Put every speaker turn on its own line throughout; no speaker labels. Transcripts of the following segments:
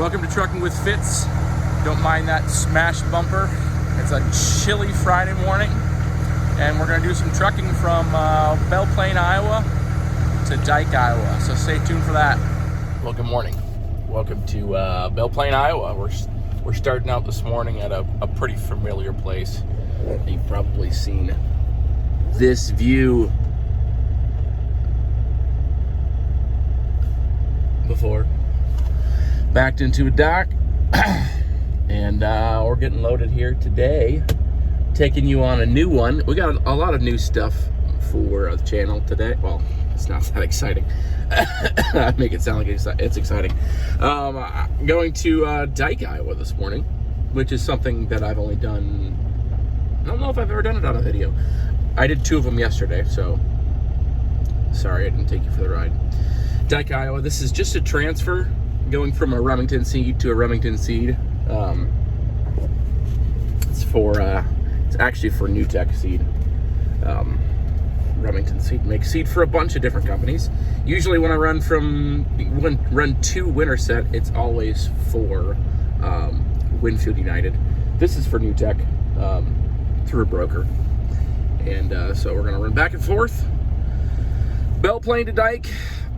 Welcome to Trucking with Fitz. Don't mind that smashed bumper. It's a chilly Friday morning, and we're going to do some trucking from Belle Plaine, Iowa to Dike, Iowa. So stay tuned for that. Well, good morning. Welcome to Belle Plaine, Iowa. We're starting out this morning at a pretty familiar place. You've probably seen this view before. Backed into a dock, and we're getting loaded here today, taking you on a new one. We got a lot of new stuff for the channel today. Well, it's not that exciting. I make it sound like it's exciting. Going to Dike, Iowa this morning, which is something that I've only done, I don't know if I've ever done it on a video. I did 2 of them yesterday, so sorry I didn't take you for the ride. Dike, Iowa, this is just a transfer going from a Remington seed to a Remington seed. It's actually for NewTek seed. Remington seed makes seed for a bunch of different companies. Usually when I run 2 Winterset, it's always for Winfield United. This is for NewTek through a broker. And so we're gonna run back and forth. Belle Plaine to Dike,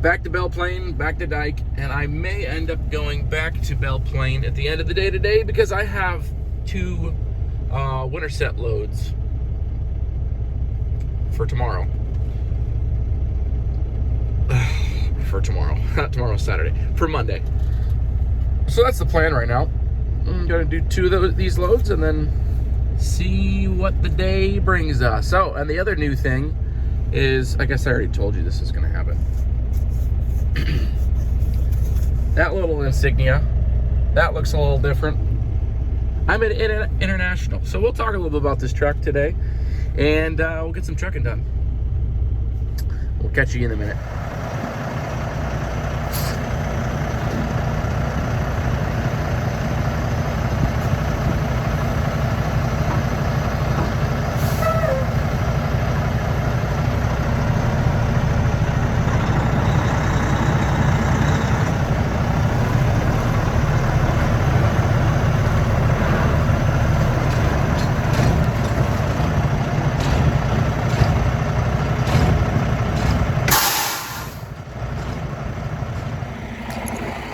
back to Belle Plaine, back to Dike, and I may end up going back to Belle Plaine at the end of the day today because I have 2 Winterset loads for tomorrow. Not tomorrow, Saturday. For Monday. So that's the plan right now. I'm gonna do 2 of these loads and then see what the day brings us. So, and the other new thing is, I guess I already told you this is gonna happen. That little insignia, that looks a little different. I'm at International, so we'll talk a little bit about this truck today, and we'll get some trucking done. We'll catch you in a minute.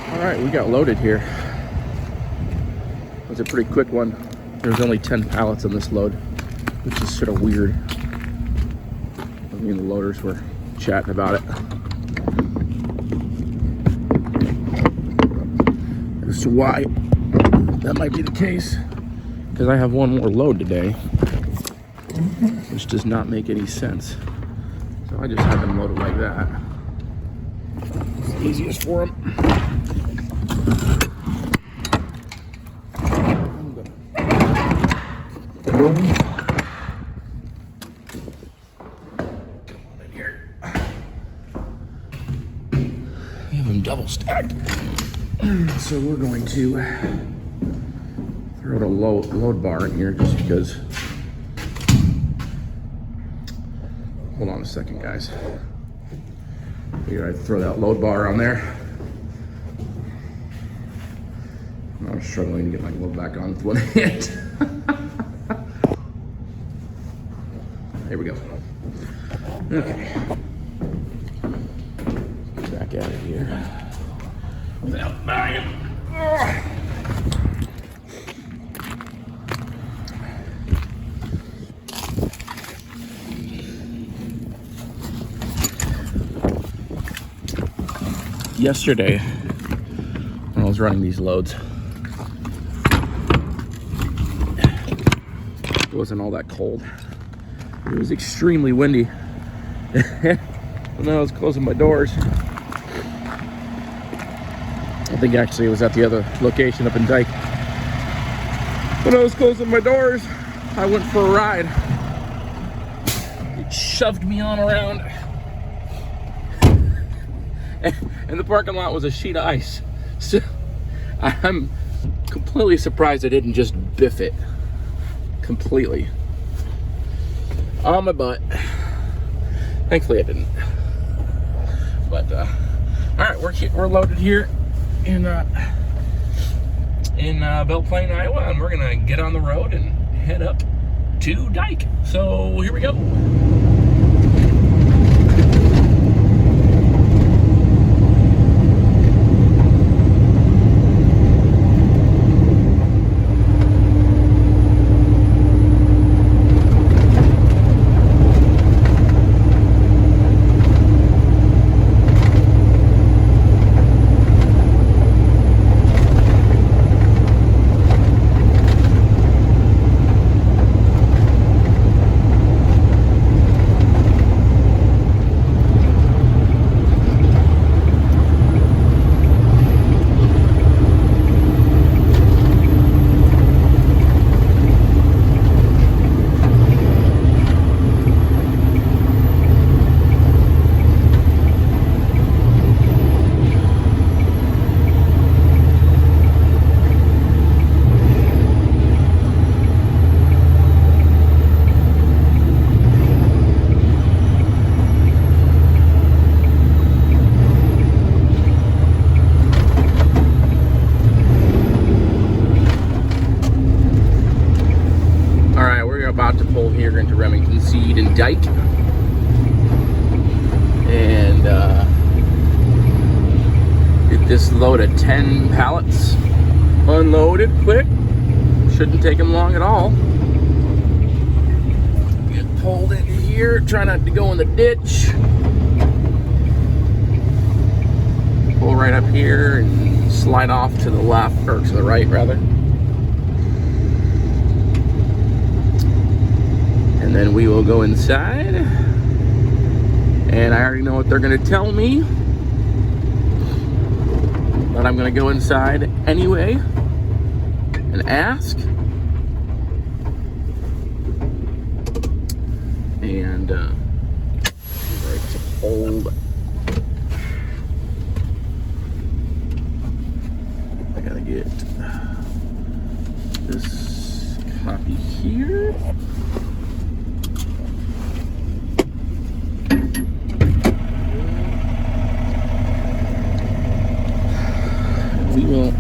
Alright, we got loaded here. It was a pretty quick one. There was only 10 pallets on this load, which is sort of weird. Me and the loaders were chatting about it. As to why that might be the case, because I have one more load today, which does not make any sense. So I just have them loaded like that. It's the easiest for them. We have them double stacked. So we're going to throw a load bar in here just because. Hold on a second, guys. Figured I'd throw that load bar on there. I'm struggling to get my load back on with one hand. There we go. Okay. Back out of here. Without banging. Yesterday, when I was running these loads, it wasn't all that cold. It was extremely windy. When I was closing my doors, I think actually it was at the other location up in Dike. When I was closing my doors, I went for a ride. It shoved me on around. And the parking lot was a sheet of ice. So I'm completely surprised I didn't just biff it completely on my butt. Thankfully I didn't. But all right, we're loaded here in in Belle Plaine, Iowa, and we're gonna get on the road and head up to Dike. So here we go. About to pull here into Remington Seed and Dike, and get this load of 10 pallets unloaded quick. Shouldn't take them long at all. Get pulled in here, try not to go in the ditch. Pull right up here and slide off to the left, or to the right rather. And then we will go inside, and I already know what they're going to tell me, but I'm going to go inside anyway and ask. And right to hold. I gotta get this copy here. We will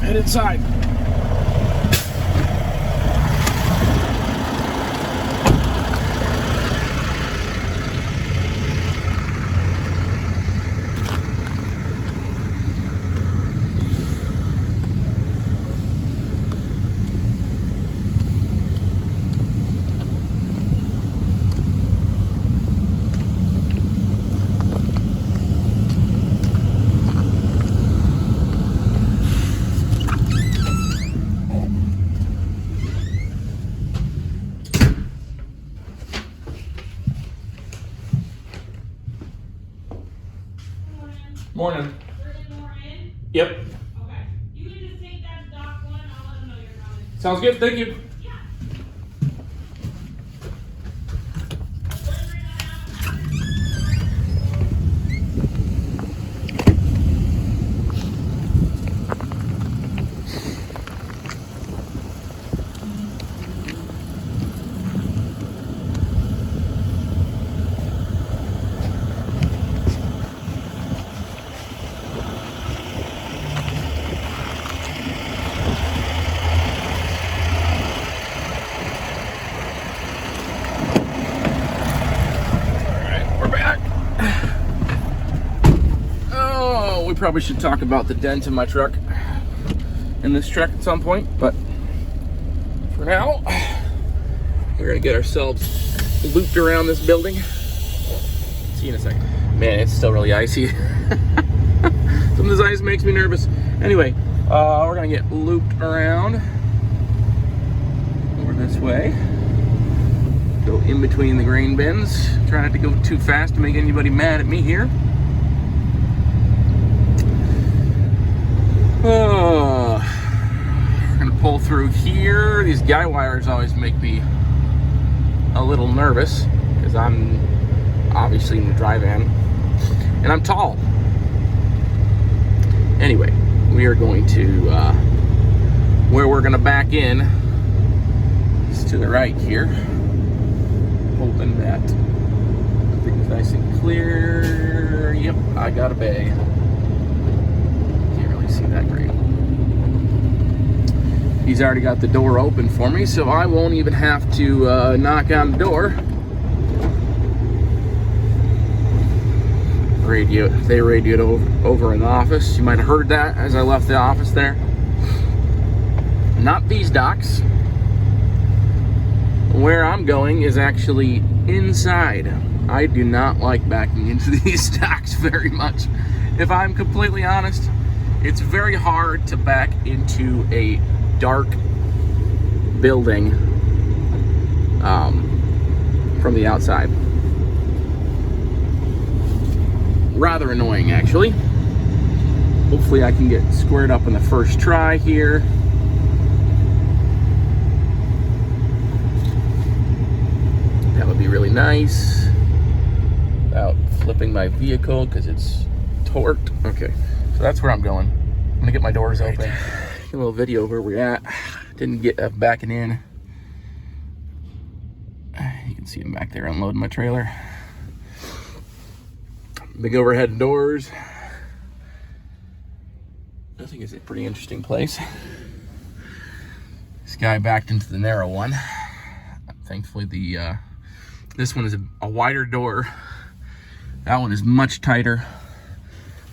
head inside. Morning. Yep.
Okay. You can just take that to Doc 1 and I'll let them know you're coming.
Sounds good. Thank you.
Yeah.
We probably should talk about the dent in my truck, in this truck at some point, but for now, we're gonna get ourselves looped around this building. See you in a second. Man, it's still really icy. Some of this ice makes me nervous. Anyway, we're gonna get looped around over this way. Go in between the grain bins. Try not to go too fast to make anybody mad at me here. We're gonna pull through here. These guy wires always make me a little nervous because I'm obviously in the dry van and I'm tall. Anyway, we are going to where we're gonna back in is to the right here. Hoping that everything's nice and clear. Yep, I got a bay. See that green. He's already got the door open for me, so I won't even have to knock on the door. They radioed over in the office. You might have heard that as I left the office there. Not these docks. Where I'm going is actually inside. I do not like backing into these docks very much. If I'm completely honest, it's very hard to back into a dark building from the outside. Rather annoying, actually. Hopefully I can get squared up in the first try here. That would be really nice. Without flipping my vehicle because it's torqued. Okay, so that's where I'm going. I'm gonna get my doors open. Get a little video of where we're at. Didn't get backing in. You can see him back there unloading my trailer. Big overhead doors. I think it's a pretty interesting place. This guy backed into the narrow one. Thankfully, this one is a wider door. That one is much tighter.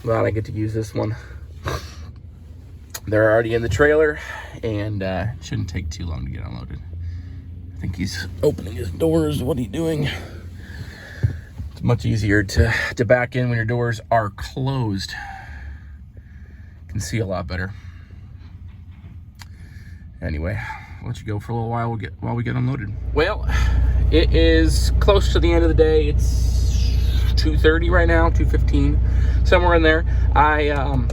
Glad I get to use this one. They're already in the trailer, and shouldn't take too long to get unloaded. I think he's opening his doors. What are you doing? It's much easier to back in when your doors are closed. You can see a lot better. Anyway, I'll let you go for a little while while we get unloaded. Well, it is close to the end of the day. It's 2:30 right now, 2:15, somewhere in there. I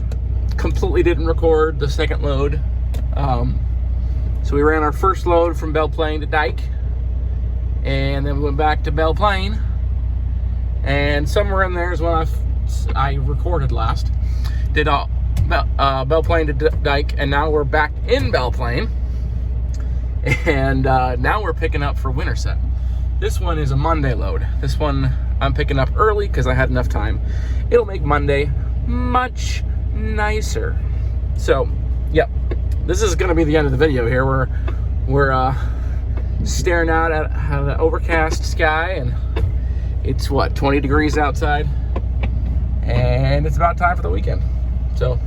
completely didn't record the second load. So we ran our first load from Belle Plaine to Dyke, and then we went back to Belle Plaine, and somewhere in there is when I recorded last. Did Belle Plaine to Dyke, and now we're back in Belle Plaine, and now we're picking up for Winterset. This one is a Monday load. This one I'm picking up early because I had enough time. It'll make Monday much nicer. So, yep, this is gonna be the end of the video here. We're staring out at an overcast sky, and it's what, 20 degrees outside, and it's about time for the weekend. So,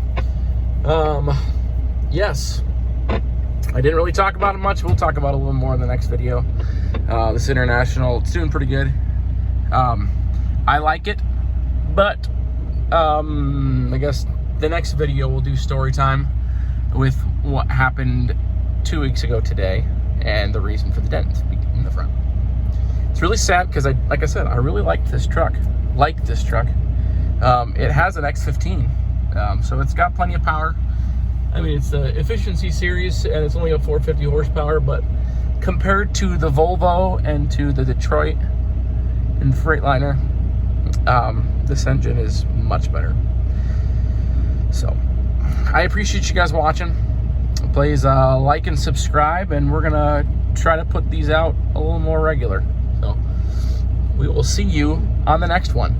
yes, I didn't really talk about it much. We'll talk about it a little more in the next video. This International, it's doing pretty good. I like it, but I guess the next video we'll do story time with what happened 2 weeks ago today and the reason for the dent in the front. It's really sad because like I said, I really liked this truck. It has an X15, so it's got plenty of power. I mean, it's the efficiency series and it's only a 450 horsepower, but compared to the Volvo and to the Detroit and Freightliner, this engine is much better. So I appreciate you guys watching. Please like and subscribe, and we're gonna try to put these out a little more regular. So we will see you on the next one.